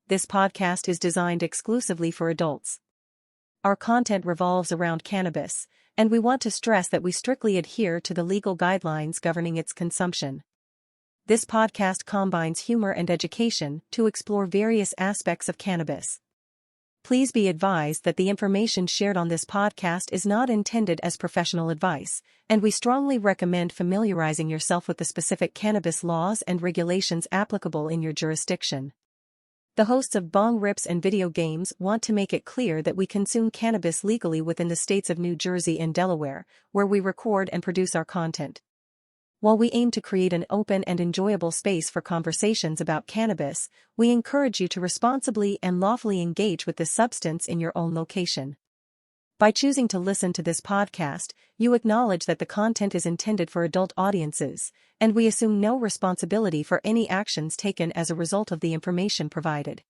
This podcast is designed exclusively for adults. Our content revolves around cannabis, and we want to stress that we strictly adhere to the legal guidelines governing its consumption. This podcast combines humor and education to explore various aspects of cannabis. Please be advised that the information shared on this podcast is not intended as professional advice, and we strongly recommend familiarizing yourself with the specific cannabis laws and regulations applicable in your jurisdiction. The hosts of Bong Rips and Video Games want to make it clear that we consume cannabis legally within the states of New Jersey and Delaware, where we record and produce our content. While we aim to create an open and enjoyable space for conversations about cannabis, we encourage you to responsibly and lawfully engage with this substance in your own location. By choosing to listen to this podcast, you acknowledge that the content is intended for adult audiences, and we assume no responsibility for any actions taken as a result of the information provided.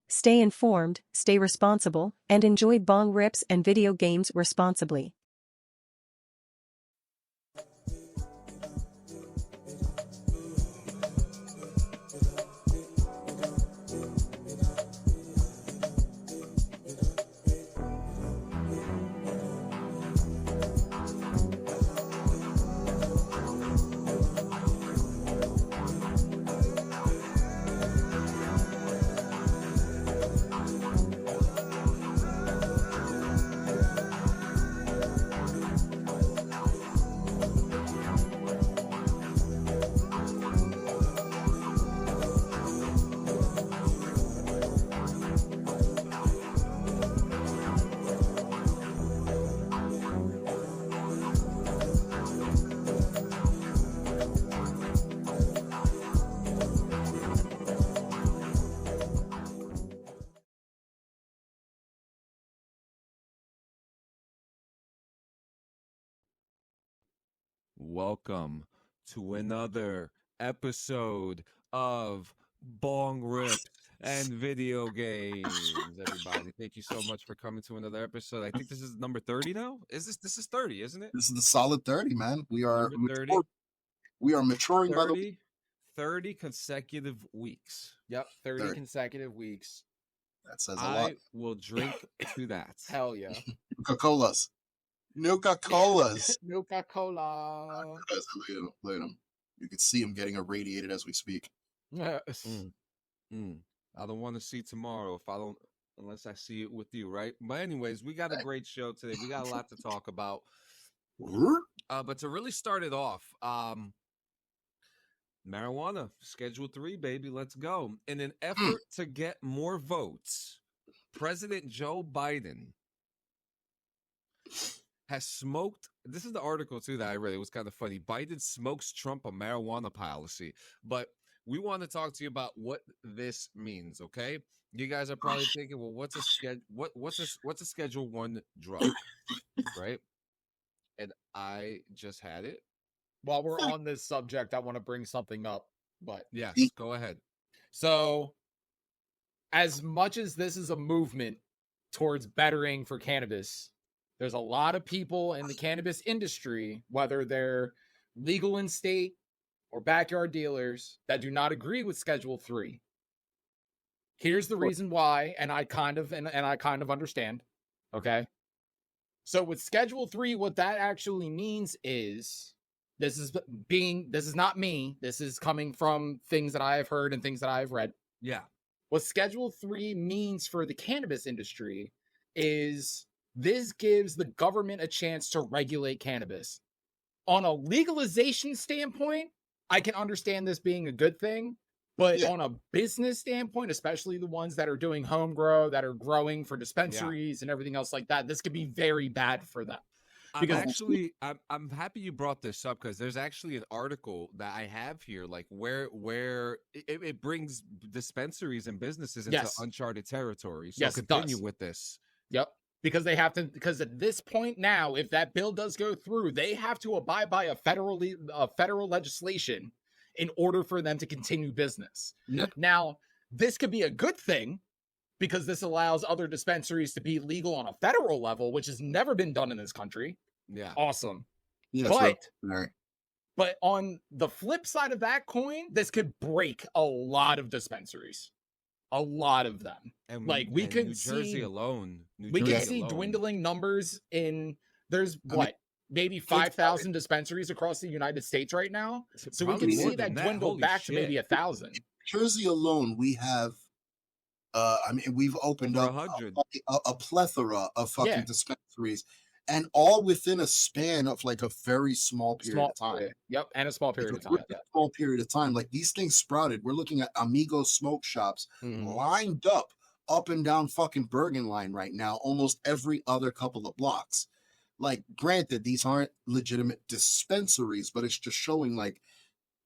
Stay informed, stay responsible, and enjoy Bong Rips and Video Games responsibly. Welcome to another episode of Bong Rips and Video Games, everybody. Thank you so much for coming to another episode. I think this is number 30 now. This is 30, isn't it? This is the solid 30, man. We are 30. We are maturing 30, by the 30 consecutive weeks. Yep, 30 consecutive weeks. That says a lot. I will drink to that. Hell yeah. Coca-Colas. Nuka-Colas. Nuka-Cola. Look at him. You can see him getting irradiated as we speak. Yes. I don't want to see tomorrow unless I see it with you, right? But anyways, we got a great show today. We got a lot to talk about. But to really start it off, marijuana, Schedule 3, baby, let's go. In an effort to get more votes, President Joe Biden has smoked. This is the article too that I read. It was kind of funny. Biden smokes Trump a marijuana policy, but we want to talk to you about what this means. Okay, you guys are probably thinking, well, what's a Schedule 1 drug, right? And I just had it. While we're on this subject, I want to bring something up. But yes, go ahead. So, as much as this is a movement towards bettering for cannabis, there's a lot of people in the cannabis industry, whether they're legal in state or backyard dealers, that do not agree with Schedule 3. Here's the reason why, and I kind of understand. Okay. So with Schedule 3, what that actually means is, this is not me. This is coming from things that I have heard and things that I have read. Yeah. What Schedule 3 means for the cannabis industry is this gives the government a chance to regulate cannabis. On a legalization standpoint, I can understand this being a good thing, but on a business standpoint, especially the ones that are doing home grow, that are growing for dispensaries and everything else like that, this could be very bad for them. Because I'm happy you brought this up, because there's actually an article that I have here, like where it brings dispensaries and businesses into uncharted territory. So continue with this. Yep. Because they have to, because at this point now, if that bill does go through, they have to abide by a federal legislation in order for them to continue business. Yep. Now, this could be a good thing because this allows other dispensaries to be legal on a federal level, which has never been done in this country. Yeah. Awesome. Yeah, But on the flip side of that coin, this could break a lot of dispensaries. A lot of them. And Like, we and could New Jersey see- alone. New We Jersey can see alone. dwindling numbers in there's I mean, what maybe 5,000 dispensaries across the United States right now. So we Probably can more see than that dwindle Holy back to maybe shit. 1,000. Jersey alone, we have, I mean, we've opened Over up 100. a plethora of fucking Yeah. dispensaries, and all within a span of like a very small period of time. Yep, and a small period Like, of a time. really small period of time. Like these things sprouted. We're looking at Amigo smoke shops Mhm. lined up and down fucking Bergen Line right now, almost every other couple of blocks. Like, granted, these aren't legitimate dispensaries, but it's just showing like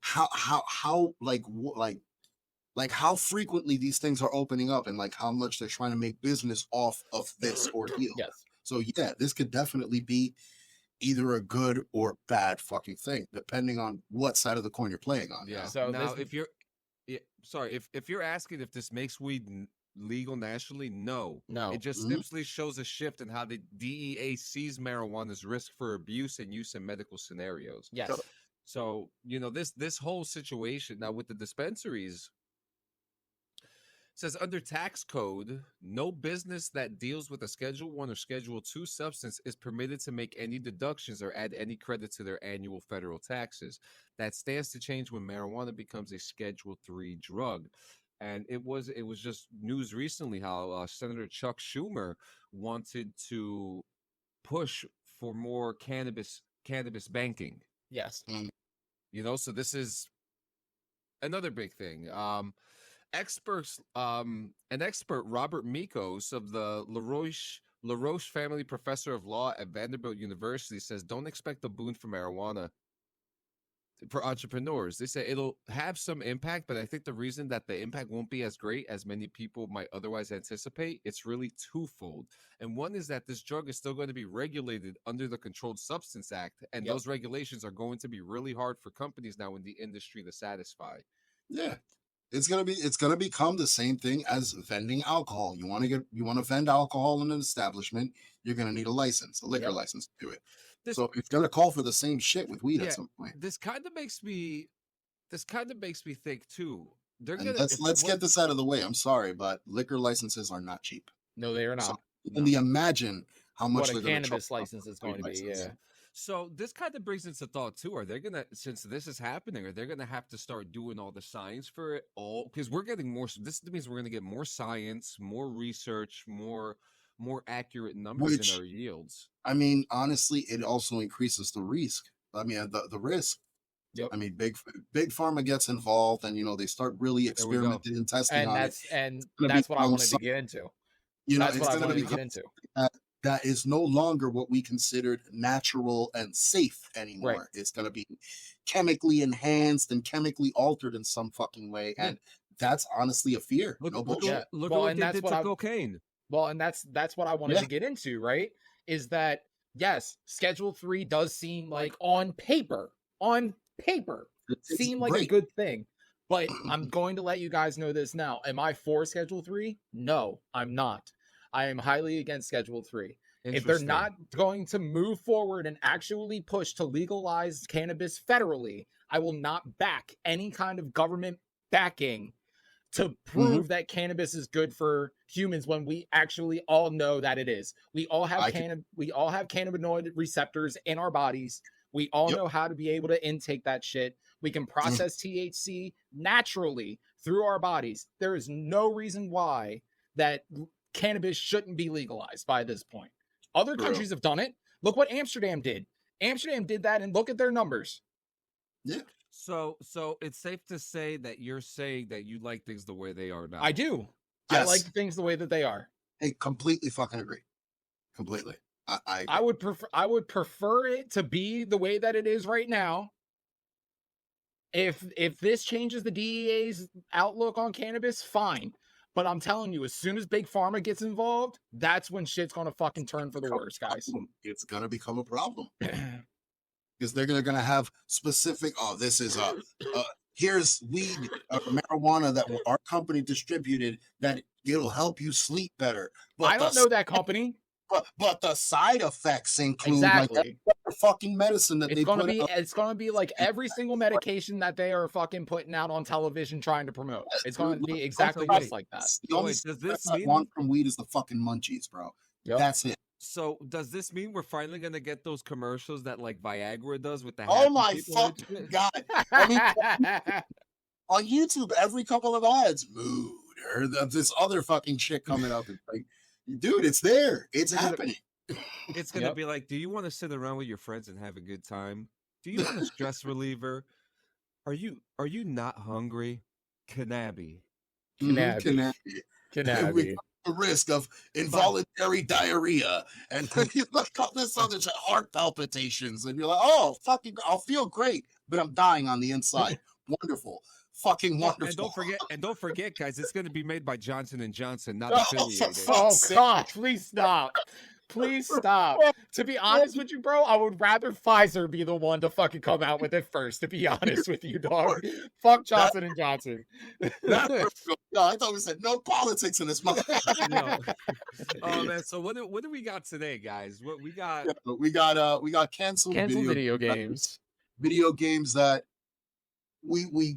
how like how frequently these things are opening up and like how much they're trying to make business off of this ordeal. Yes. So yeah, this could definitely be either a good or bad fucking thing, depending on what side of the coin you're playing on. Yeah. So now, this- if you're, if you're asking if this makes weed legal nationally, no. No. It just Mhm. simply shows a shift in how the DEA sees marijuana's risk for abuse and use in medical scenarios. Yes. So this whole situation now with the dispensaries says under tax code, no business that deals with a Schedule 1 or Schedule 2 substance is permitted to make any deductions or add any credit to their annual federal taxes. That stands to change when marijuana becomes a Schedule 3 drug. And it was just news recently how Senator Chuck Schumer wanted to push for more cannabis banking. Yes. So this is another big thing. An expert Robert Mikos of the LaRoche Family Professor of Law at Vanderbilt University says, don't expect a boon for marijuana for entrepreneurs. They say it'll have some impact, but I think the reason that the impact won't be as great as many people might otherwise anticipate, it's really twofold. And one is that this drug is still going to be regulated under the Controlled Substance Act, and those regulations are going to be really hard for companies now in the industry to satisfy. Yeah. It's gonna become the same thing as vending alcohol. You want to vend alcohol in an establishment, you're gonna need a license, a liquor license to do it. So it's gonna call for the same shit with weed at some point. This kind of makes me think too. Let's get this out of the way. I'm sorry, but liquor licenses are not cheap. No, they are not. So you can imagine how much What a they're gonna cannabis charge license is for a going to be. license. Yeah. So this kind of brings into thought too. Are they gonna, since this is happening, are they gonna have to start doing all the science for it all? Because we're getting more. This means we're gonna get more science, more research, more accurate numbers in our yields. I mean, honestly, it also increases the risk. I mean, the risk. Yep. I mean, big pharma gets involved, and they start really experimenting and testing on it. And that's what I wanted to get into. That's what I wanted to get into. That is no longer what we considered natural and safe anymore. Right. It's going to be chemically enhanced and chemically altered in some fucking way, and that's honestly a fear. Look no at bullshit. what they did to cocaine. Well, and that's what I wanted to get into, right? Is that yes, Schedule 3 does seem like on paper, It's seem like a great. good thing. But I'm going to let you guys know this now. Am I for Schedule 3? No, I'm not. I am highly against Schedule 3. If they're not going to move forward and actually push to legalize cannabis federally, I will not back any kind of government backing to prove that cannabis is good for humans when we actually all know that it is. We all have cannabinoid receptors in our bodies. We all know how to be able to intake that shit. We can process THC naturally through our bodies. There is no reason why that cannabis shouldn't be legalized by this point. Other countries have done it. Look what Amsterdam did. Amsterdam did that, and look at their numbers. Yeah. So it's safe to say that you're saying that you like things the way they are now. I do. Yes. I like things the way that they are. Hey, completely fucking agree. Completely. I would prefer it to be the way that it is right now. If this changes the DEA's outlook on cannabis, fine. But I'm telling you, as soon as Big Pharma gets involved, that's when shit's gonna fucking turn for the worse, guys. It's gonna become a problem because they're gonna have specific. Oh, this is here's weed, marijuana that our company distributed that it'll help you sleep better. But I don't know that company. but the side effects include like Exactly. every fucking medicine that they put out. It's gonna be like every single medication that they are fucking putting out on television trying to promote. It's gonna be exactly wait. just like that. The only Wait, does this I mean want from weed is the fucking munchies, bro. Yep. That's it. so? Does this mean we're finally gonna get those commercials that like Viagra does with the Oh happy my people and fucking shit? god! I mean, on YouTube, every couple of ads, mood or this other fucking shit coming up. It's like, dude, it's there. It's happening. It's gonna Yep. be like, do you want to sit around with your friends and have a good time? Do you want a stress reliever? Are you not hungry? Cannabis. Cannabis. Cannabis. Cannabis. With the risk of involuntary diarrhea, and then you look up this other shit, heart palpitations, and you're like, oh, fucking, I'll feel great, but I'm dying on the inside. Wonderful. Fucking wonderful. And don't forget, guys, it's going to be made by Johnson and Johnson, not Oh, affiliated. Oh God, please stop. Please stop. To be honest with you, bro, I would rather Pfizer be the one to fucking come out with it first, to be honest with you, dog. Fuck Johnson and Johnson. No, I thought we said no politics in this motherfucker. No. Oh man, so what do we got today, guys? What we got? We got canceled video games. Video games that we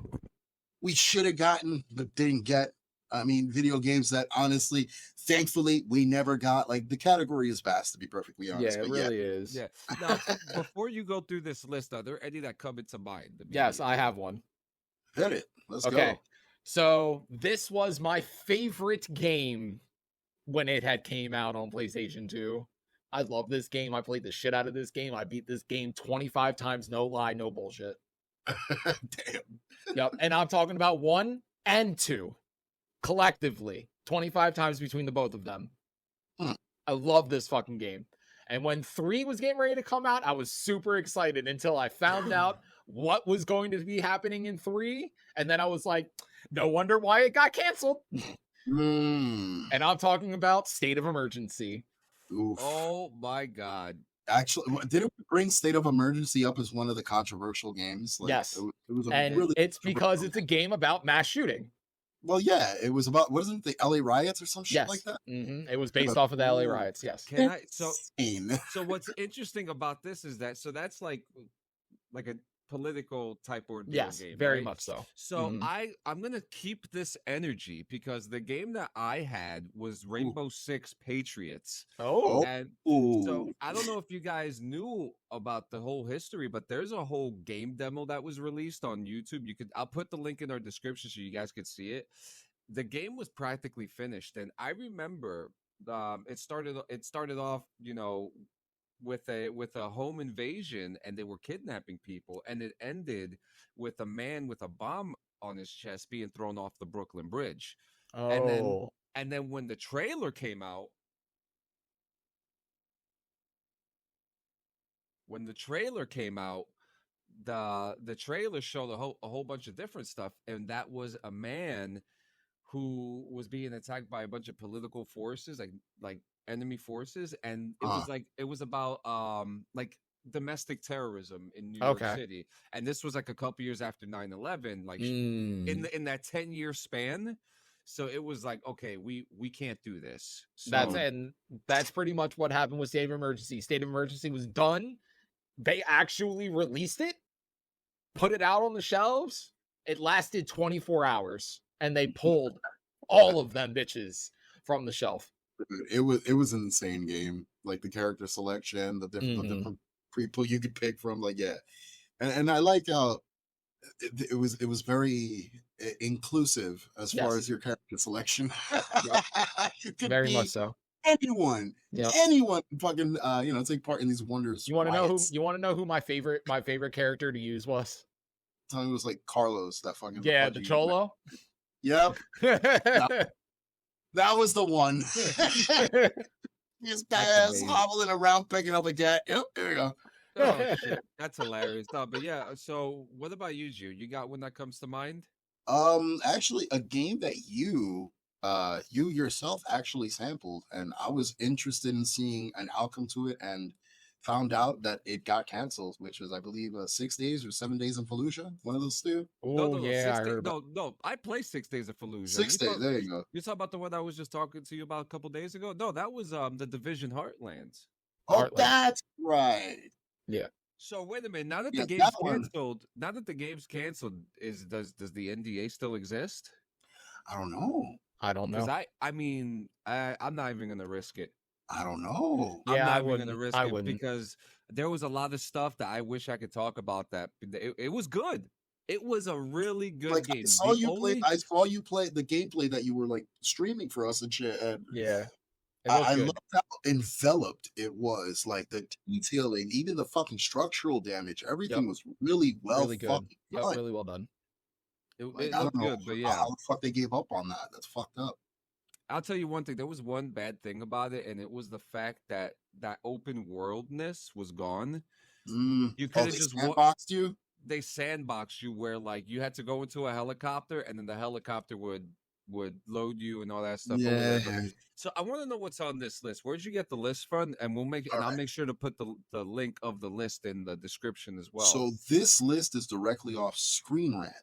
should have gotten but didn't get. I mean, video games that honestly, thankfully, we never got. Like, the category is vast, to be perfectly honest. Yeah, it but really is. Yeah. Now, before you go through this list, are there any that come into mind? Yes, I have one. Hit it. Let's Okay. go. So this was my favorite game when it had came out on PlayStation 2. I love this game. I played the shit out of this game. I beat this game 25 times, no lie, no bullshit. Damn. Yep. And I'm talking about 1 and 2 collectively, 25 times between the both of them. I love this fucking game. And when 3 was getting ready to come out, I was super excited until I found out what was going to be happening in 3. And then I was like, no wonder why it got canceled. And I'm talking about State of Emergency. Oof. Oh my god. Actually, did it bring State of Emergency up as one of the controversial games? Like, Yes. It was a And really it's because it's a game about mass shooting. well, yeah, it was about, wasn't it the LA riots or some shit Yes. like that? It was based off of the LA riots. Yes. Can I Insane. so what's interesting about this is that that's like a political type ordeal Yes, game, very right? much so. So Mhm. I'm gonna keep this energy because the game that I had was Rainbow Six Patriots. Oh. And so I don't know if you guys knew about the whole history, but there's a whole game demo that was released on YouTube. I'll put the link in our description so you guys could see it. The game was practically finished, and I remember it started off, with a home invasion, and they were kidnapping people, and it ended with a man with a bomb on his chest being thrown off the Brooklyn Bridge. Oh. And then when the trailer came out, the trailer showed a whole bunch of different stuff, and that was a man who was being attacked by a bunch of political forces, like enemy forces, and it was about like domestic terrorism in New York City, and this was like a couple years after 9/11, like in that 10-year span. So it was like, okay, we can't do this. So, that's pretty much what happened with State of Emergency. State of Emergency was done. They actually released it, put it out on the shelves. It lasted 24 hours, and they pulled all of them bitches from the shelf. It was an insane game. Like the character selection, the different people you could pick from. Like, yeah, and I like how it was very inclusive as far as your character selection. You could Very be much so. anyone, anyone fucking take part in these wonders. You want to know who my favorite character to use was? Tell me it was like Carlos, that fucking the Cholo. Yep. That was the one. This guy is hobbling around picking up a cat. Yep, there you go. Oh, shit. That's hilarious. No, but yeah, so what about you, Ju? You got one that comes to mind? Actually, a game that you yourself actually sampled, and I was interested in seeing an outcome to it and found out that it got canceled, which was, I believe, 6 days or 7 days in Fallujah. One of those two. Oh No, yeah, I 6 days. heard about. No. I play 6 days of Fallujah. 6 days. There you go. You talk about the one I was just talking to you about a couple days ago? No, that was the Division Heartlands. Oh, Heartland. that's right. Yeah. So wait a minute. Now that Yeah, the game's that one. canceled, does the NDA still exist? I don't know. I don't know. Because I'm not even gonna risk it. I don't know. I'm Yeah, not I even wouldn't. gonna risk I it wouldn't. because there was a lot of stuff that I wish I could talk about. That it was good. It was a really good Like game. I saw you play the gameplay that you were like streaming for us and shit. And Yeah. It I looked good. loved how enveloped it was. Like the detailing, even the fucking structural damage, everything Yep. was really well Really good. fucking Yep, done. really well done. It I looked don't know good, but how yeah, the fuck they gave up on that. That's fucked up. I'll tell you one thing. There was one bad thing about it, and it was the fact that that open worldness was gone. You could Oh, have they just sandboxed you? they sandboxed you where like you had to go into a helicopter, and then the helicopter would load you and all that stuff. Or Yeah. whatever. So I want to know what's on this list. Where'd you get the list from? And I'll Alright. make sure to put the link of the list in the description as well. So this list is directly off Screen Rant.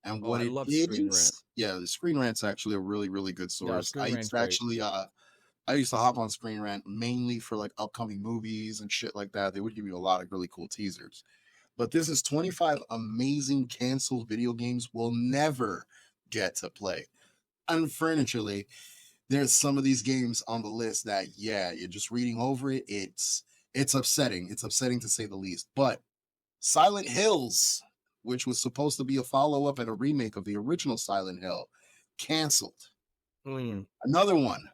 And Oh, what I it love is, Screen Rant. yeah, the Screen Rant's actually a really, really good source. Screen I used Rant's to great. actually I used to hop on Screen Rant mainly for like upcoming movies and shit like that. They would give you a lot of really cool teasers. But this is 25 amazing canceled video games we'll never get to play. Unfortunately, there's some of these games on the list that, yeah, you're just reading over it. It's upsetting. It's upsetting to say the least. But Silent Hills, which was supposed to be a follow-up and a remake of the original Silent Hill, canceled. Another one,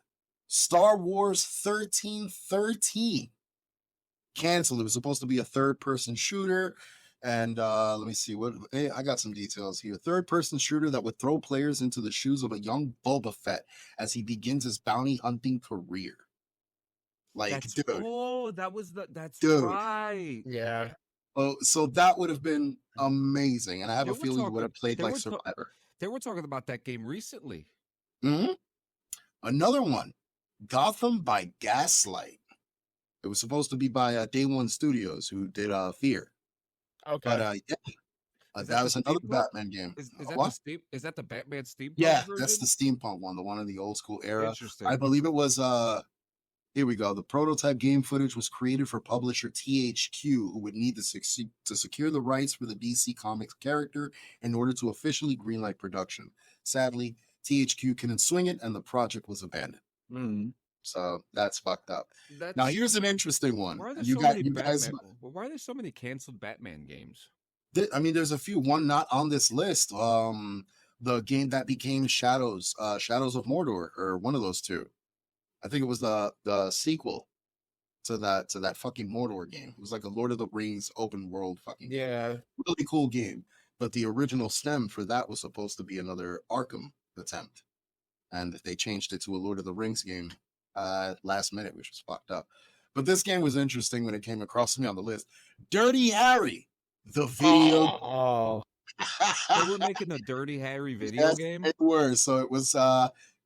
Star Wars 1313, canceled. It was supposed to be a third-person shooter. And let me see I got some details here. Third-person shooter that would throw players into the shoes of a young Boba Fett as he begins his bounty hunting career. Like, That's dude, right. Yeah. oh, so that would have been amazing, and I have They a were feeling you would have played they like were ta- Survivor. They were talking about that game recently. Mhm. Another one, Gotham by Gaslight. It was supposed to be by Day One Studios, who did Fear. Okay. But yeah, Is that was the another steampunk? Batman game. Is that What? is that the Batman steampunk Yeah, version? that's the steampunk one, the one in the old school era. Interesting. I believe it was here we go. The prototype game footage was created for publisher THQ, who would need to secure the rights for the DC Comics character in order to officially greenlight production. Sadly, THQ couldn't swing it, and the project was abandoned. So that's fucked up. Now here's an interesting one. Why are there You so got many you guys. Batman? Why are there so many canceled Batman games? I mean, there's a few. One not on this list. The game that became Shadows of Mordor, or one of those two. I think it was the sequel to that fucking Mordor game. It was like a Lord of the Rings open world fucking game. Yeah. Really cool game. But the original stem for that was supposed to be another Arkham attempt, and they changed it to a Lord of the Rings game last minute, which was fucked up. But this game was interesting when it came across me on the list. Dirty Harry, the video. Oh. They were making a Dirty Harry video Yes, game. It was. So it was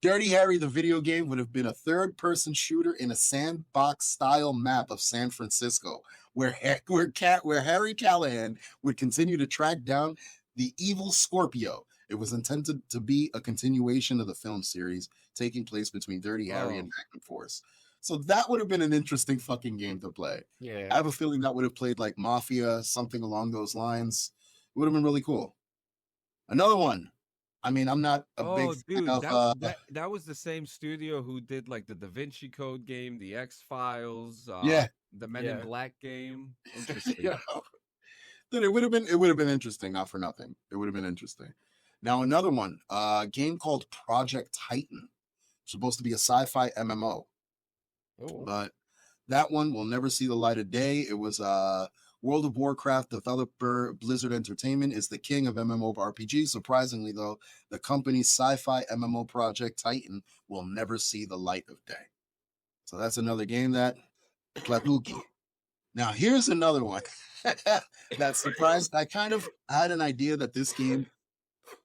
Dirty Harry, the video game, would have been a third-person shooter in a sandbox-style map of San Francisco, where Harry Callahan would continue to track down the evil Scorpio. It was intended to be a continuation of the film series, taking place between Dirty Harry and Magnum Force. So that would have been an interesting fucking game to play. Yeah. I have a feeling that would have played like Mafia, something along those lines. It would have been really cool. Another one. I mean, I'm not a big fan of that was the same studio who did like the Da Vinci Code game, the X-Files, yeah, the Men in Black game. Interesting. you know, then it would have been interesting, not for nothing. It would have been interesting. Now another one, a game called Project Titan, supposed to be a sci-fi MMO, but that one will never see the light of day. It was World of Warcraft developer Blizzard Entertainment is the king of MMORPGs. Surprisingly, though, the company's sci-fi MMO Project Titan will never see the light of day. So that's another game that Platuki. Now here's another one that surprised. I kind of had an idea that this game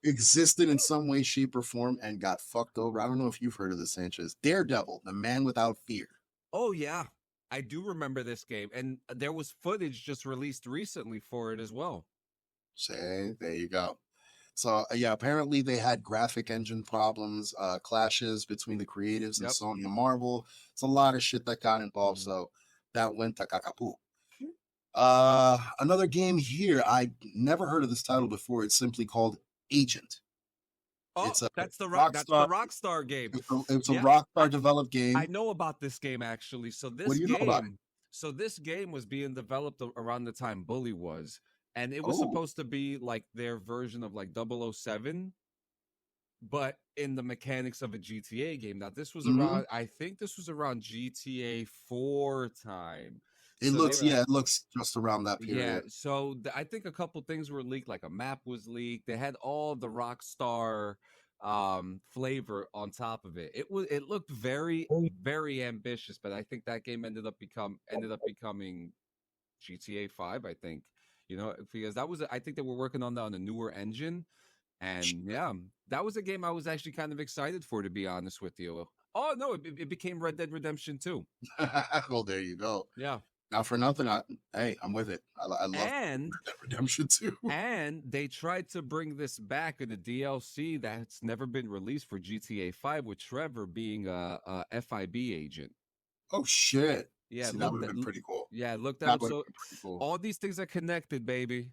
existed in some way, shape, or form and got fucked over. I don't know if you've heard of this, Sanchez. Daredevil, the man without fear. Oh yeah. I do remember this game, and there was footage just released recently for it as well. Say, there you go. So yeah, apparently they had graphic engine problems, clashes between the creatives and Yep. Sony and Marvel. It's a lot of shit that got involved. So that went to kakapu. Another game here. I never heard of this title before. It's simply called Agent. Oh, It's a that's the Rockstar. Rockstar game. It's a Yeah, Rockstar developed I game. know about this game actually. What do you know about it? So this game was being developed around the time Bully was, and it was Oh, supposed to be like their version of like 007, but in the mechanics of a GTA game. Now this was mhm. around, I think this was around GTA 4 time. It So looks, they yeah, it looks just around that Yeah, period. so I think a couple things were leaked, like a map was leaked. They had all the Rockstar flavor on top of it. It looked very very ambitious, but I think that game ended up becoming GTA 5, I think. You know, because that was I think they were working on that on a newer engine, and yeah, that was a game I was actually kind of excited for, to be honest with you. Oh no, it became Red Dead Redemption 2. Well, there you go. Yeah. Not for nothing. Hey, I'm with it. I love And Red Dead Redemption too. And they tried to bring this back in a DLC that's never been released for GTA 5, with Trevor being a FIB agent. Oh shit! Yeah, See, that would have been pretty cool. Yeah, look that That up. would have So been pretty cool. all these things are connected, baby.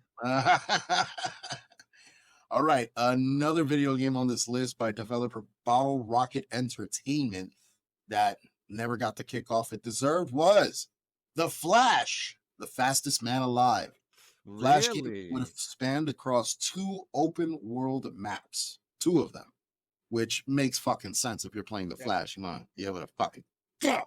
All right, another video game on this list by developer Bottle Rocket Entertainment that never got the kickoff it deserved was The Flash, the fastest man alive. Flash game Really? would have spanned across 2 open world maps, 2 of them, which makes fucking sense if you're playing the Flash. You want to be able to fucking go.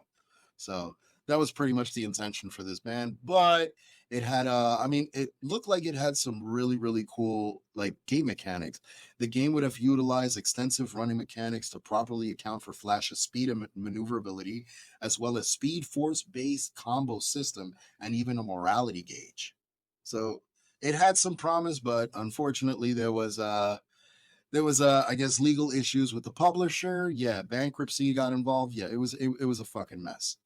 So that was pretty much the intention for this band, but it had I mean, it looked like it had some really, really cool like game mechanics. The game would have utilized extensive running mechanics to properly account for Flash's speed and maneuverability, as well as speed force based combo system and even a morality gauge. So it had some promise, but unfortunately there was I guess legal issues with the publisher. Yeah, bankruptcy got involved. Yeah, it was a fucking mess.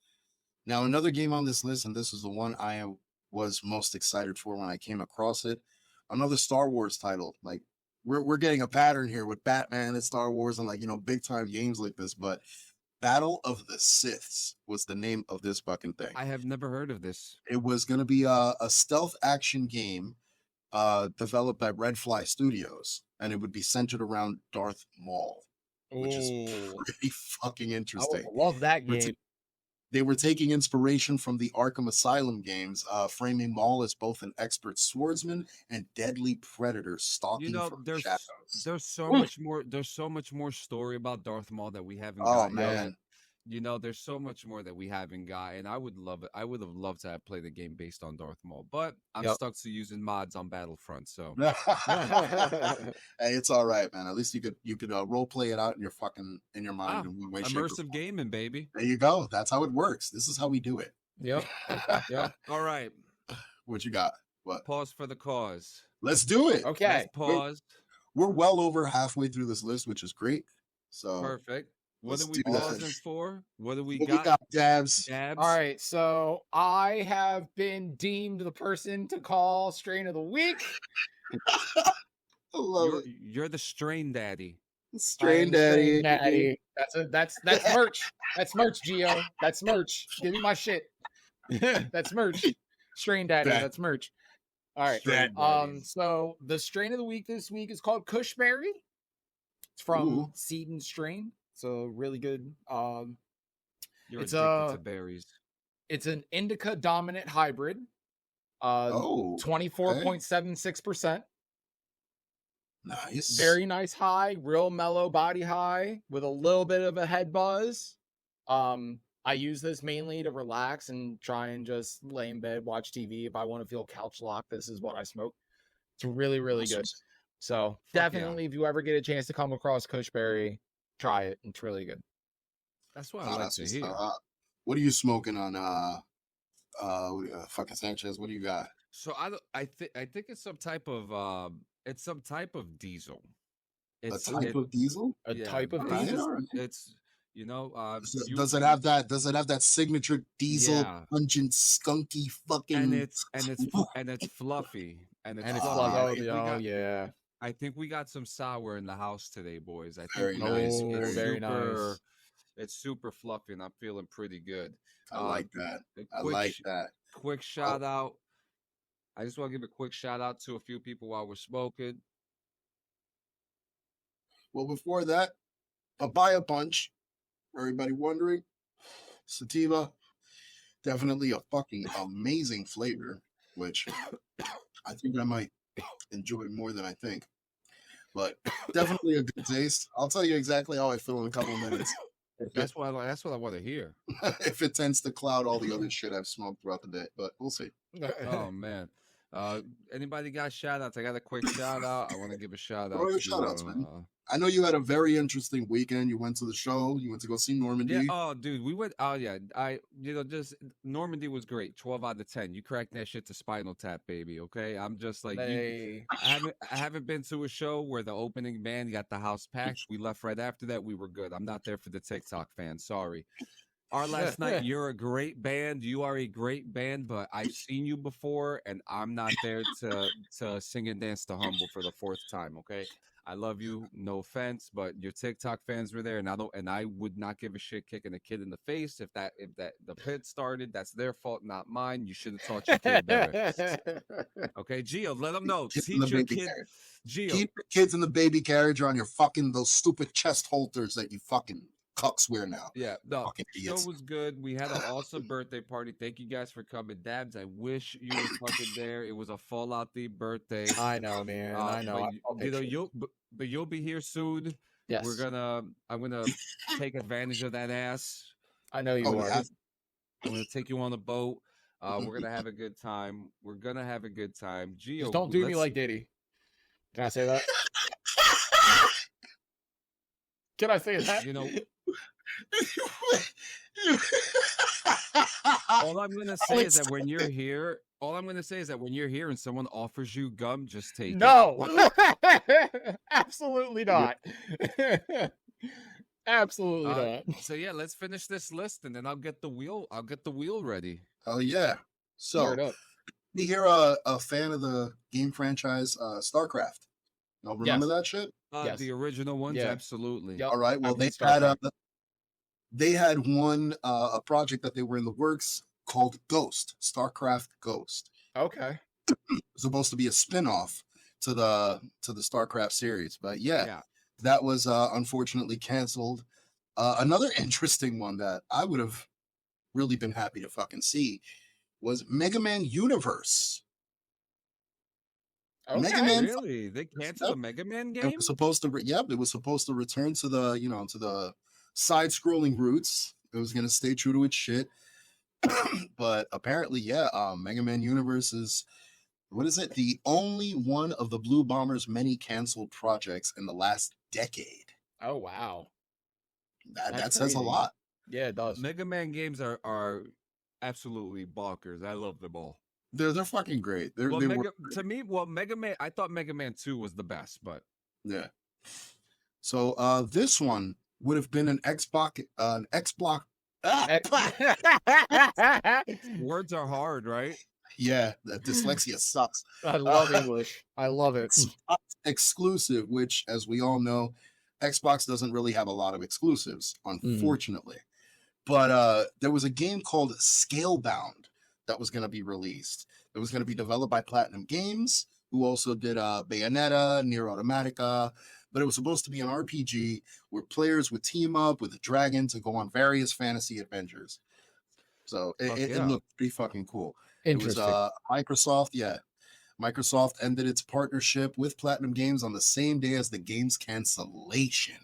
Now, another game on this list, and this is the one I was most excited for when I came across it. Another Star Wars title. Like we're getting a pattern here with Batman and Star Wars and, like, you know, big time games like this, but Battle of the Siths was the name of this fucking thing. I have never heard of this. It was going to be a stealth action game developed by Red Fly Studios, and it would be centered around Darth Maul, which is pretty fucking interesting. I love that game. They were taking inspiration from the Arkham Asylum games, framing Maul as both an expert swordsman and deadly predator stalking from the shadows. There's so much more. There's so much more story about Darth Maul that we haven't Oh gotten man, yet. You know, there's so much more that we haven't got, and I would love it. I would have loved to have played the game based on Darth Maul, but I'm stuck to using mods on Battlefront. So hey, it's all right, man. At least you could role play it out in your mind in one way, shape, or immersive gaming, baby. There you go. That's how it works. This is how we do it. Yep. All right. What you got? What? Pause for the cause. Let's do it. Okay. Let's pause. We're well over halfway through this list, which is great. So Perfect. What let's are we do that. pausing for? What do we What got? we got, Dabs? Dabs? All right, so I have been deemed the person to call strain of the week. I love it. You're the strain daddy. Strain Daddy. Strain Daddy. That's merch. That's merch, Gio. That's merch. Give me my shit. That's merch. Strain Daddy. That's merch. All right. So the strain of the week this week is called Cushberry. It's from Seed and Strain. So really good. You're addicted to berries. It's an indica dominant hybrid. 24.76%. Nice. Very nice high, real mellow body high with a little bit of a head buzz. I use this mainly to relax and try and just lay in bed, watch TV. If I want to feel couch locked, this is what I smoke. It's really, really good. So definitely, if you ever get a chance to come across Cushberry, try it. It's really good. That's what I like to hear. What are you smoking on? Fucking Sanchez. What do you got? So I think it's some type of diesel. A type of diesel? A type of Alright, diesel? alright. It's You know, Does it have that? Does it have that signature diesel, yeah, pungent, skunky, and fucking? it's fluffy, and And it's fluffy. like, Ah, yeah. I think we got some sour in the house today, boys. I think very we nice. did. Oh, It's very super. nice. It's super fluffy, and I'm feeling pretty good. I Uh, like that. a I quick like that. quick Oh, shout out. I just want to give a quick shout out to a few people while we're smoking. well, before that, papaya punch. For everybody wondering, sativa, definitely a fucking amazing flavor, which I think I might enjoy more than I think. But definitely a good taste. I'll tell you exactly how I feel in a couple of minutes. That's what I want to hear. If it tends to cloud all the other shit I've smoked throughout the day, but we'll see. Oh man. Anybody got shout outs? I got a quick shout out. I want to give a shout Throw out your to shout outs, man. I know you had a very interesting weekend. You went to the show. You went to go see Normandy. yeah, oh dude, we went yeah, just Normandy was great. 12 out of 10. You cracked that shit to Spinal Tap, baby, okay? I'm just like They I haven't been to a show where the opening band got the house packed. We left right after that. We were good. I'm not there for the TikTok fans. Sorry. Our last night, you're a great band. You are a great band, but I've seen you before, and I'm not there to sing and dance to Humble for the fourth time. Okay, I love you, no offense, but your TikTok fans were there, and I would not give a shit kicking a kid in the face if that the pit started. That's their fault, not mine. You should have taught your kid better. Okay, Gio, let them know. Kids in the Teach your baby kid, carriage. Gio. Keep your kids in the baby carriage or on your fucking those stupid chest holsters that you fucking cucks wear now. Yeah, no, Fucking show idiots. was good. We had an awesome birthday party. Thank you guys for coming. Dabs, I wish you were fucking there. It was a Fallout themed birthday. I know, man. I know. But, you'll be here soon. Yes. I'm gonna take advantage of that ass. I know you Oh, are. yeah. I'm gonna take you on a boat. We're gonna have a good time. Gio, Just don't do me like Diddy. Can I say that? Can I say that? you know. All I'm gonna say is that when you're here, and someone offers you gum, just take it. No, absolutely not. Absolutely not. So yeah, let's finish this list, and then I'll get the wheel ready. Oh yeah. So Word up. you're a fan of the game franchise StarCraft. No, remember Yes. that shit? Yes. The original ones, Yeah. absolutely. Yep. All right. Well, I've been they had one a project that they were in the works called Ghost, StarCraft Ghost. Okay. Supposed to be a spin-off to the StarCraft series, but Yeah. that was unfortunately canceled. Another interesting one that I would have really been happy to fucking see was Mega Man Universe. Okay. Mega Man Really? They canceled a Mega Man game? It was supposed to it was supposed to return to the to the side-scrolling roots. It was going to stay true to its shit. But apparently, Mega Man Universe is, what is it? The only one of the Blue Bombers' many canceled projects in the last decade. Oh wow. That That's says a crazy. lot. Yeah, it does. Mega Man games are absolutely bonkers. I love them all. They're fucking great. They Well, were to me, Mega Man, I thought Mega Man 2 was the best, but yeah. So this one would have been an Xbox. words are hard, right? Yeah, the dyslexia sucks. I love English. I love it. Xbox exclusive, which, as we all know, Xbox doesn't really have a lot of exclusives, unfortunately. But there was a game called Scalebound that was going to be released. It was going to be developed by Platinum Games, who also did Bayonetta, Nier Automata. But it was supposed to be an RPG where players would team up with a dragon to go on various fantasy adventures. So it looked pretty fucking cool. Interesting. It was Microsoft, Microsoft ended its partnership with Platinum Games on the same day as the game's cancellation.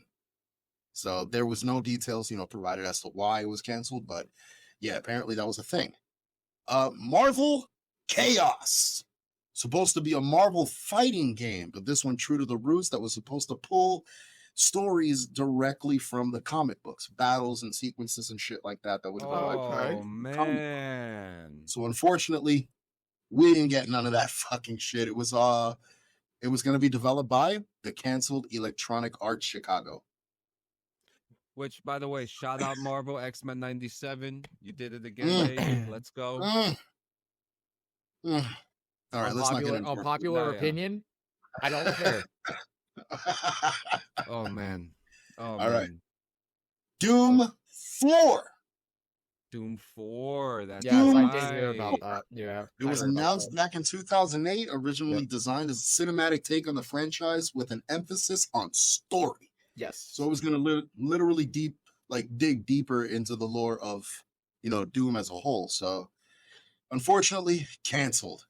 So there was no details, provided as to why it was canceled, but yeah, apparently that was a thing. Marvel Chaos. Supposed to be a Marvel fighting game, but this one true to the roots that was supposed to pull stories directly from the comic books, battles and sequences and shit like that would Oh man. So unfortunately, we didn't get none of that fucking shit. It was going to be developed by the canceled Electronic Arts Chicago. Which, by the way, shout out Marvel X-Men 97. You did it again, Mm. Dave. Let's go. Mm. All right, let's not get into unpopular Yeah. opinion. I don't care. Oh man. Oh All man. right. Doom 4. Doom 4. That's Yes, I right. did hear about that. Yeah. It was announced back in 2008, originally designed as a cinematic take on the franchise with an emphasis on story. Yes. So it was going to literally dig deeper into the lore of, Doom as a whole. So unfortunately, canceled.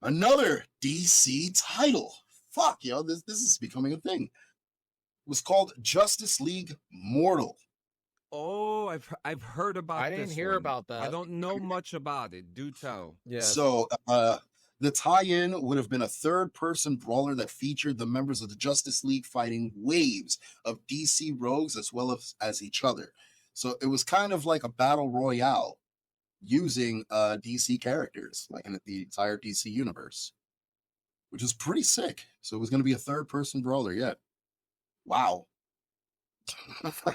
Another DC title. Fuck, this is becoming a thing. It was called Justice League Mortal. Oh, I've heard about this. I didn't hear one. about that. I don't know much about it. Do tell. Yeah. So the tie-in would have been a third-person brawler that featured the members of the Justice League fighting waves of DC rogues as well as each other. So it was kind of like a battle royale using DC characters, like in the entire DC universe, which is pretty sick. So it was going to be a third-person brawler. Yeah. Wow.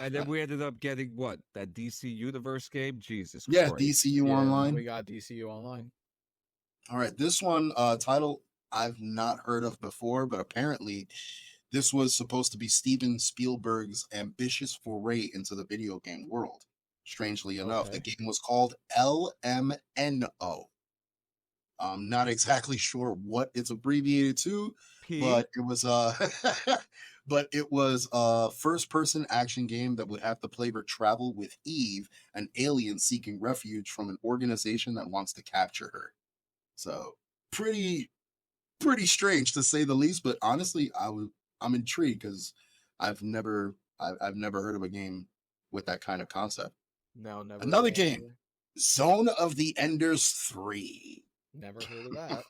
And then we ended up getting what? That DC Universe game? Jesus Yeah, Christ. DCU Online. We got DCU Online. All right, this one title I've not heard of before, but apparently this was supposed to be Steven Spielberg's ambitious foray into the video game world. Strangely enough, the game was called LMNO. I'm not exactly sure what it's abbreviated to, but it was a first-person action game that would have the player travel with Eve, an alien seeking refuge from an organization that wants to capture her. So pretty strange to say the least, but honestly, I'm intrigued because I've never heard of a game with that kind of concept. No, never. Another game, Zone of the Enders 3. Never heard of that.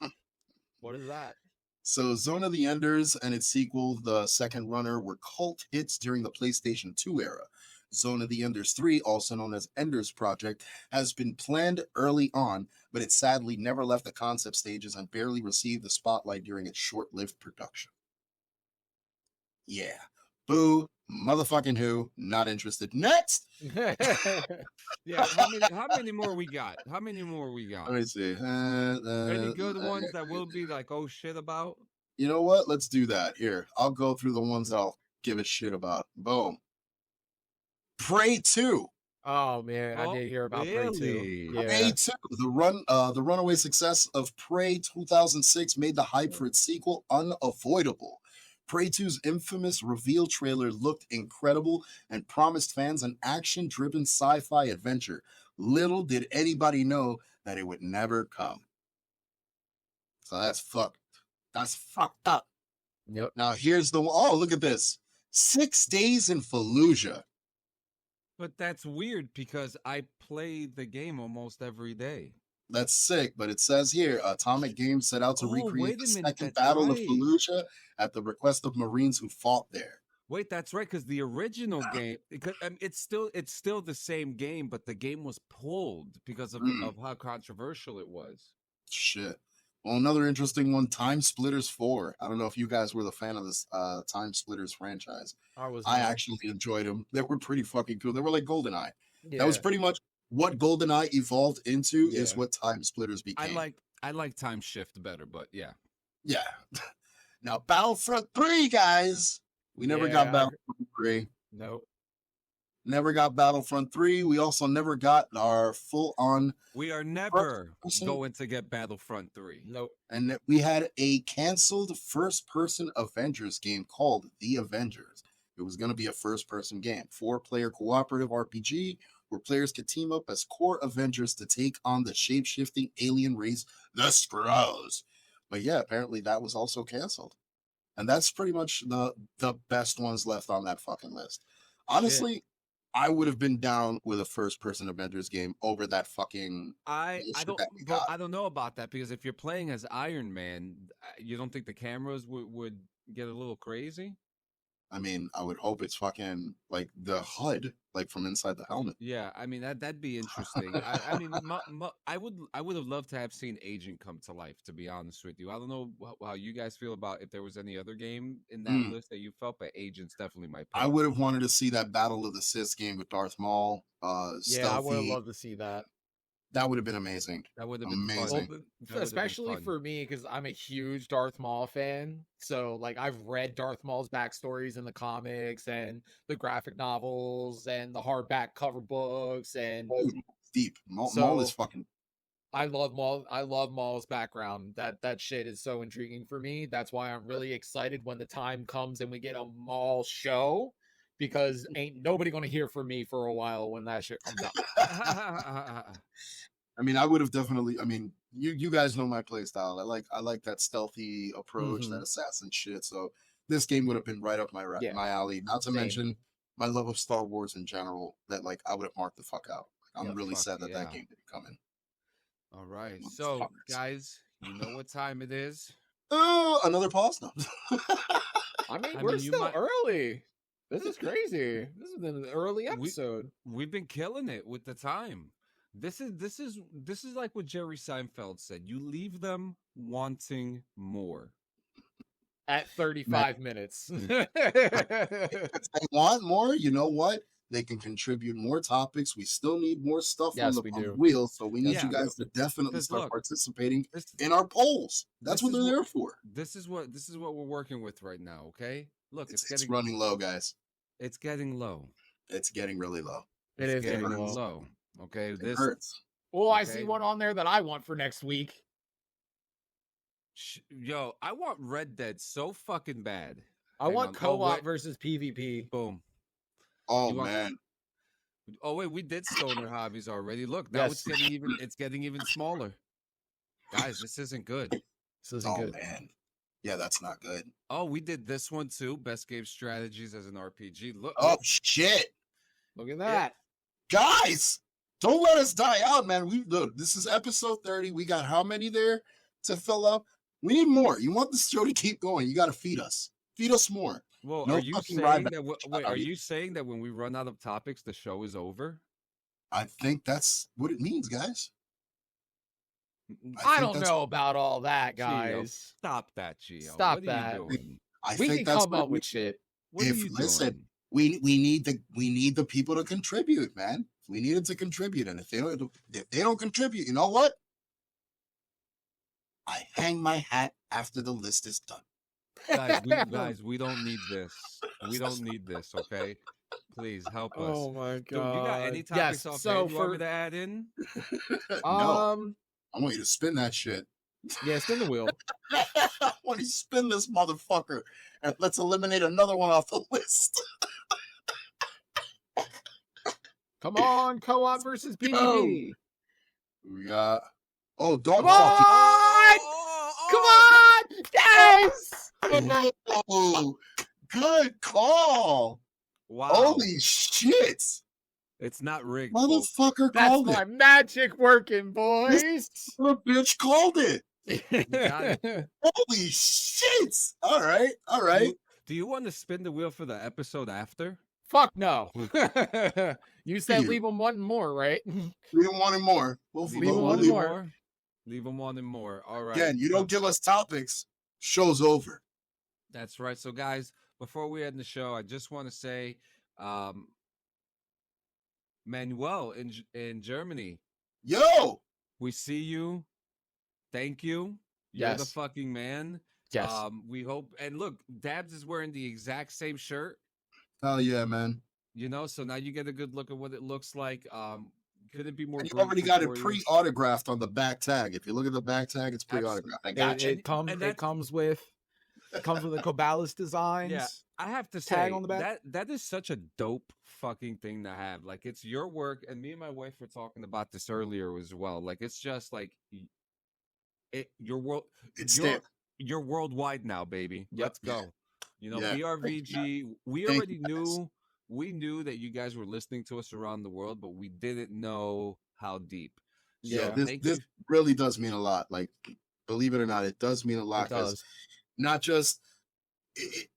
What is that? So Zone of the Enders and its sequel, The Second Runner, were cult hits during the PlayStation 2 era. Zone of the Enders 3, also known as Enders Project, has been planned early on, but it sadly never left the concept stages and barely received the spotlight during its short-lived production. Yeah. Boo. Motherfucking who. Not interested. Next! Yeah, how many more we got? How many more we got? Let me see. Any good ones that will be like, oh shit about? You know what? Let's do that. Here, I'll go through the ones that I'll give a shit about. Boom. Prey 2. Oh man, I did hear about Prey 2. Yeah. Prey 2. The runaway success of Prey 2006 made the hype for its sequel unavoidable. Prey 2's infamous reveal trailer looked incredible and promised fans an action-driven sci-fi adventure. Little did anybody know that it would never come. So that's fucked. That's fucked up. Yep. Now here's look at this. 6 Days in Fallujah. But that's weird because I play the game almost every day. That's sick, but it says here, Atomic Games set out to recreate the second that's battle of right. Fallujah at the request of Marines who fought there. Wait, that's right, because the original game, because it's still the same game, but the game was pulled because of how controversial it was. Shit. Well, another interesting one, Time Splitters 4. I don't know if you guys were the fan of this Time Splitters franchise. I actually enjoyed them. They were pretty fucking cool. They were like GoldenEye. Yeah. That was pretty much what GoldenEye evolved into is what Time Splitters became. I like Time Shift better, but yeah. Yeah. Now Battlefront 3, guys. We never got Battlefront 3. Nope. Never got Battlefront 3. We also never got our full-on... We are never going to get Battlefront 3. Nope. And we had a canceled first-person Avengers game called The Avengers. It was going to be a first-person game. 4-player cooperative RPG where players could team up as core Avengers to take on the shape-shifting alien race, the Skrulls. But yeah, apparently that was also canceled. And that's pretty much the best ones left on that fucking list. Honestly, I would have been down with a first-person Avengers game over that fucking... I don't know about that, because if you're playing as Iron Man, you don't think the cameras would get a little crazy? I mean, I would hope it's fucking like the HUD, like from inside the helmet. Yeah, I mean that'd be interesting. I mean, I would have loved to have seen Agent come to life. To be honest with you, I don't know how you guys feel about if there was any other game in that Mm. list that you felt, but Agent's definitely my pick. I would have wanted to see that Battle of the Sith game with Darth Maul. Yeah, I would have Stealthy. loved to see that. That would have been amazing. That would have been Amazing. fun. Well, That would've been especially fun. for me, because I'm a huge Darth Maul fan. So, like, I've read Darth Maul's backstories in the comics and the graphic novels and the hardback cover books, and Oh, deep. Maul So- is fucking. I love Maul. I love Maul's background. That shit is so intriguing for me. That's why I'm really excited when the time comes and we get a Maul show, because ain't nobody gonna hear from me for a while when that shit comes out. I mean, I would have definitely. I mean, you guys know my play style. I like that stealthy approach, that assassin shit. So this game would have been right up Yeah. my alley. Not to Same. mention my love of Star Wars in general. That like I would have marked the fuck out. I'm Yeah, really fuck sad that yeah. that game didn't come in. All right, so Motherfuckers. guys, you know what time it is. Oh, another pause. No. I mean, I we're mean, you still might- early. This is crazy. This has been an early episode. We've been killing it with the time. This is like what Jerry Seinfeld said. You leave them wanting more. At 35 minutes. If they want more, you know what? They can contribute more topics. We still need more stuff Yes, on we the do. wheel, so we need Yeah. you guys to definitely 'Cause start look, participating This, in our polls. That's this what is they're what- there for. this is what we're working with right now. Okay, look, It's getting running low, guys. it's getting low. It's getting really low. It It's is getting getting low. low. Okay, It this hurts. Oh, I Okay. see one on there that I want for next week. yo, I want Red Dead so fucking bad. I Hang want on. Oh, co-op wait. versus PvP. Boom. Oh You want- man, Oh wait, we did stoner hobbies already. Look, now Yes. it's getting even smaller. Guys, this isn't good. This isn't oh good. man, yeah, that's not good. Oh, we did this one too. Best game strategies as an RPG. Look, Oh look, shit, Look at that. guys, don't let us die out, man. We look. This is episode 30. We got how many there to fill up? We need more. You want this show to keep going? You got to feed us. Feed us more. well, No are you fucking saying ryback. that? Wait, are you saying that when we run out of topics, the show is over? I think that's what it means, guys. I think don't that's- know about all that, Gio, guys. stop that, Gio. Stop what that. Are you doing? I We think can that's come what up with shit. What are If- you listen, doing? we need the people to contribute, man. We needed to contribute, and if they don't contribute, you know what? I hang my hat after the list is done. Guys, we don't need this. We don't need this. Okay, please help us. Oh my god. Dude, you got any topics Yes. off So you want me for to add in? No, I want you to spin that shit. yeah, spin the wheel. I want you to spin this motherfucker, and let's eliminate another one off the list. Come on, co-op versus PvP. We got dog Come on! Come on! Yes! Oh, good call. Wow. Holy shit. It's not rigged. folks. Motherfucker That's called my it. magic working, boys. The bitch called it. got Holy shit. All right. All right. Do you want to spin the wheel for the episode after? Fuck no. You said You. leave them wanting more, right? We don't want it more. We'll Leave we'll them leave wanting it. more. Leave them wanting more. All right. Again, you don't give us topics. Show's over. That's right. So, guys, before we end the show, I just want to say, Manuel in Germany, Yo. we see you. Thank you. You're the Yes. fucking man. Yes. We hope. And look, Dabs is wearing the exact same shirt. Hell yeah, man. You know, so now you get a good look at what it looks like. Couldn't be more. And you already got it grateful for you. pre-autographed on the back tag. If you look at the back tag, it's pre-autographed. I got you. It comes. and It comes with. It comes with the Cobalis designs. Yeah, I have to Tag say on the back. that is such a dope fucking thing to have. Like, it's your work, and me and my wife were talking about this earlier as well. Like, it's just like your world. It's you're, stamped. you're worldwide now, baby. Yep. Let's go. You know, Yeah. BRVG. We Thank already you, guys. knew. We knew that you guys were listening to us around the world, but we didn't know how deep. So Yeah, this thank this you. really does mean a lot. Like, believe it or not, it does mean a lot. It 'cause does. Not just it,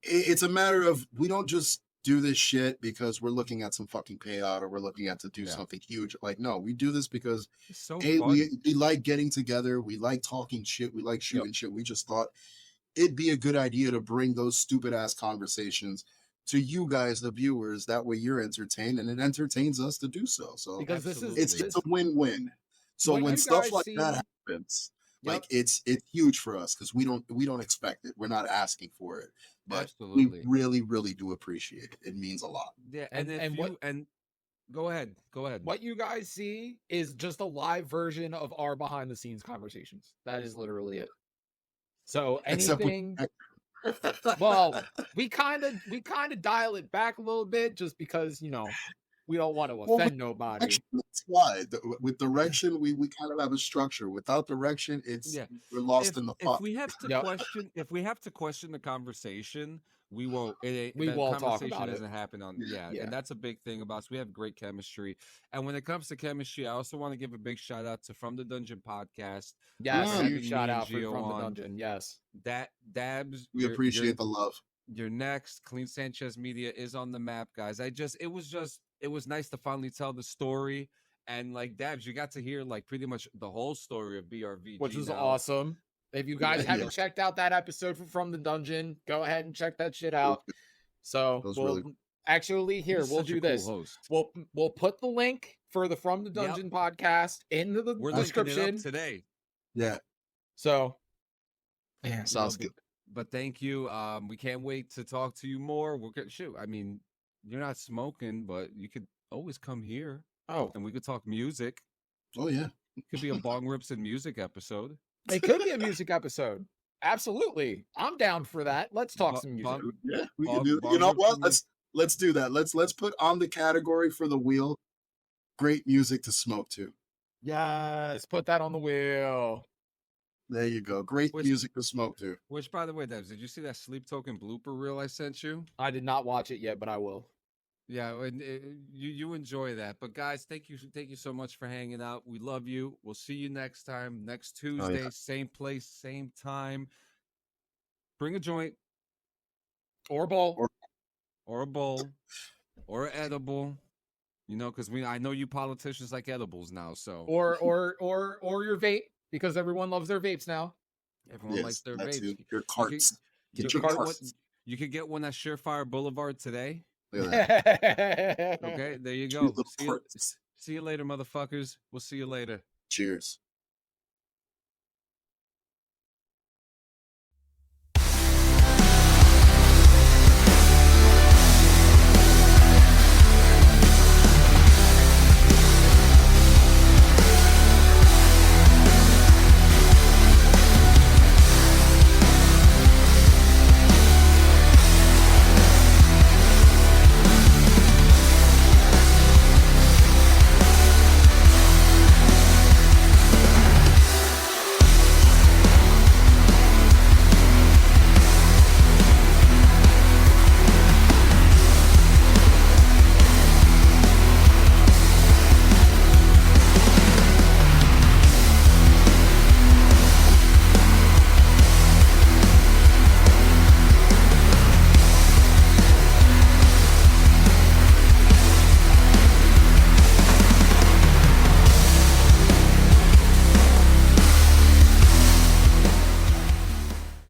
it's a matter of, we don't just do this shit because we're looking at some fucking payout or we're looking at to do something huge. Like, no, we do this because It's so A, fun. we like getting together, we like talking shit, we like shooting shit. We just thought it'd be a good idea to bring those stupid ass conversations to you guys, the viewers. That way you're entertained, and it entertains us to do so. So Because Absolutely. it's a win-win. So What when you stuff guys like see- that happens, Yep. like it's huge for us because we don't expect it. We're not asking for it, but Absolutely. we really, really do appreciate it. It means a lot. Yeah, And- and, if and you what- and go ahead. What you guys see is just a live version of our behind the scenes conversations. That is literally it. So Except with- anything, well, we kind of dial it back a little bit just because, we don't want to offend nobody. Actually, that's why with direction we kind of have a structure. Without direction, we're lost in the if fuck. we have to Yep. question the conversation, we won't. We that won't talk conversation about it. doesn't happen on. Yeah, Yeah. and that's a big thing about us. We have great chemistry, and when it comes to chemistry, I also want to give a big shout out to From the Dungeon podcast. Yes, Yeah. huge shout out Gio from the on. dungeon. Yes. That Dabs, We appreciate the love. Your next Clean Sanchez Media is on the map, guys. It was nice to finally tell the story. And like Dabs, you got to hear like pretty much the whole story of BRVG, Which was now. awesome. If you guys Yeah. haven't checked out that episode from the dungeon, go ahead and check that shit out. So That was we'll really- actually here He's we'll such a do cool this. host. We'll put the link for the From the Dungeon podcast into the We're linking it description. up today. Yeah, So yeah, sounds good. But thank you. We can't wait to talk to you more. Shoot, I mean, you're not smoking, but you could always come here and we could talk music. Oh yeah, It could be a Bong Rips and Music episode. it could be a music episode. Absolutely. I'm down for that. Let's talk some music. Bong- yeah. We Bob- can do. Bob You know Rips what? and Let's do that. Let's put on the category for the wheel. Great music to smoke to. Yes, put that on the wheel. There you go. Great Which- music to smoke to. Which, by the way, Devs, did you see that Sleep Token blooper reel I sent you? I did not watch it yet, but I will. Yeah, and you enjoy that. But guys, thank you so much for hanging out. We love you. We'll see you next time, next Tuesday, same place, same time. Bring a joint Or bowl. or a bowl or an edible. Because I know you politicians like edibles now. So Or your vape, because everyone loves their vapes now. everyone likes their that vapes. too. Your carts. Get you your could- carts. You could get one at Surefire Boulevard today. Look at that. Okay, there you Two go. little carts. See you later, motherfuckers. We'll see you later. Cheers.